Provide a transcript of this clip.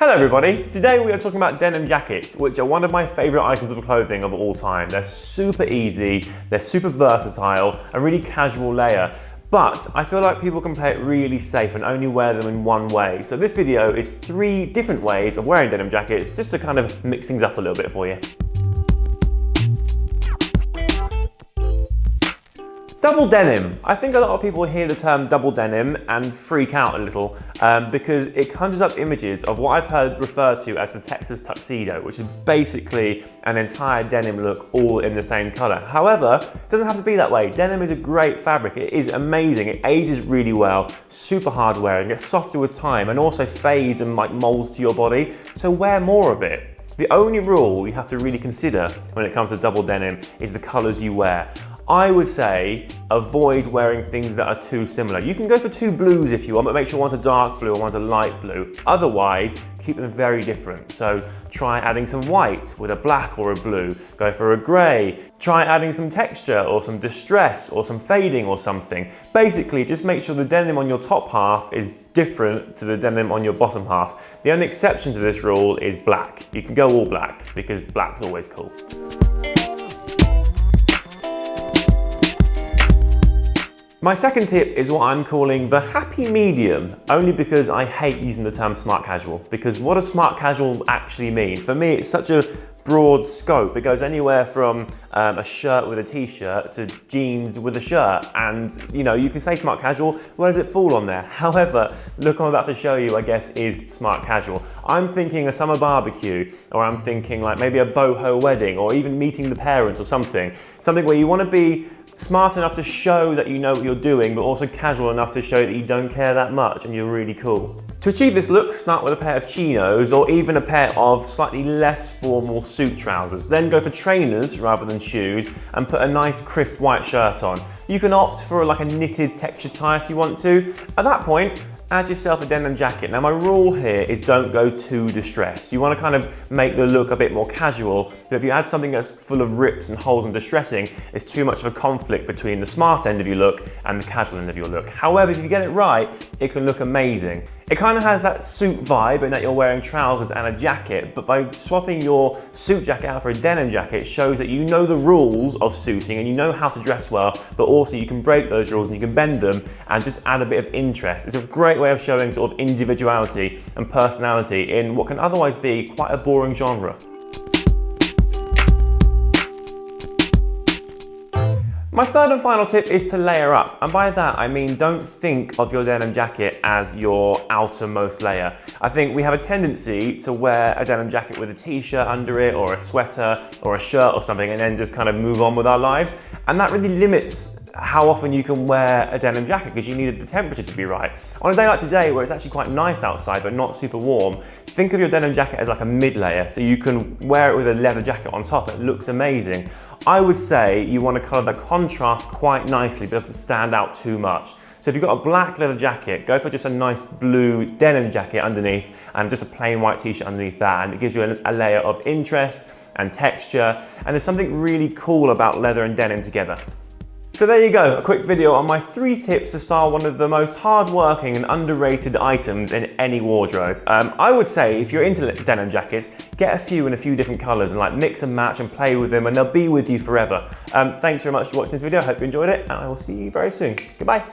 Hello everybody, today we are talking about denim jackets, which are one of my favourite items of clothing of all time. They're super easy, they're super versatile, a really casual layer, but I feel like people can play it really safe and only wear them in one way. So this video is 3 different ways of wearing denim jackets, just to kind of mix things up a little bit for you. Double denim. I think a lot of people hear the term double denim and freak out a little because it conjures up images of what I've heard referred to as the Texas tuxedo, which is basically an entire denim look all in the same color. However, it doesn't have to be that way. Denim is a great fabric. It is amazing. It ages really well, super hard wearing, gets softer with time, and also fades and like molds to your body. So wear more of it. The only rule you have to really consider when it comes to double denim is the colors you wear. I would say avoid wearing things that are too similar. You can go for 2 blues if you want, but make sure one's a dark blue and one's a light blue. Otherwise, keep them very different. So try adding some white with a black or a blue. Go for a grey. Try adding some texture or some distress or some fading or something. Basically, just make sure the denim on your top half is different to the denim on your bottom half. The only exception to this rule is black. You can go all black because black's always cool. My second tip is what I'm calling the happy medium, only because I hate using the term smart casual, because what does smart casual actually mean? For me, it's such a broad scope. It goes anywhere from a shirt with a t-shirt to jeans with a shirt. And you know, you can say smart casual, where does it fall on there? However, the look I'm about to show you, I guess, is smart casual. I'm thinking a summer barbecue, or I'm thinking like maybe a boho wedding, or even meeting the parents or something. Something where you want to be smart enough to show that you know what you're doing, but also casual enough to show that you don't care that much and you're really cool. To achieve this look, start with a pair of chinos or even a pair of slightly less formal suit trousers. Then go for trainers rather than shoes and put a nice crisp white shirt on. You can opt for like a knitted textured tie if you want to. At that point, add yourself a denim jacket. Now my rule here is don't go too distressed. You want to kind of make the look a bit more casual, but if you add something that's full of rips and holes and distressing, it's too much of a conflict between the smart end of your look and the casual end of your look. However, if you get it right, it can look amazing. It kind of has that suit vibe in that you're wearing trousers and a jacket, but by swapping your suit jacket out for a denim jacket, it shows that you know the rules of suiting and you know how to dress well, but also you can break those rules and you can bend them and just add a bit of interest. It's a great way of showing sort of individuality and personality in what can otherwise be quite a boring genre. My third and final tip is to layer up, and by that I mean don't think of your denim jacket as your outermost layer. I think we have a tendency to wear a denim jacket with a t-shirt under it or a sweater or a shirt or something and then just kind of move on with our lives, and that really limits how often you can wear a denim jacket because you need the temperature to be right. On a day like today where it's actually quite nice outside but not super warm, think of your denim jacket as like a mid layer so you can wear it with a leather jacket on top. It looks amazing. I would say you want to colour the contrast quite nicely but doesn't stand out too much. So if you've got a black leather jacket, go for just a nice blue denim jacket underneath and just a plain white t-shirt underneath that, and it gives you a layer of interest and texture, and there's something really cool about leather and denim together. So there you go, a quick video on my 3 tips to style one of the most hard-working and underrated items in any wardrobe. I would say if you're into denim jackets, get a few in a few different colours and like mix and match and play with them, and they'll be with you forever. Thanks very much for watching this video, I hope you enjoyed it, and I will see you very soon. Goodbye.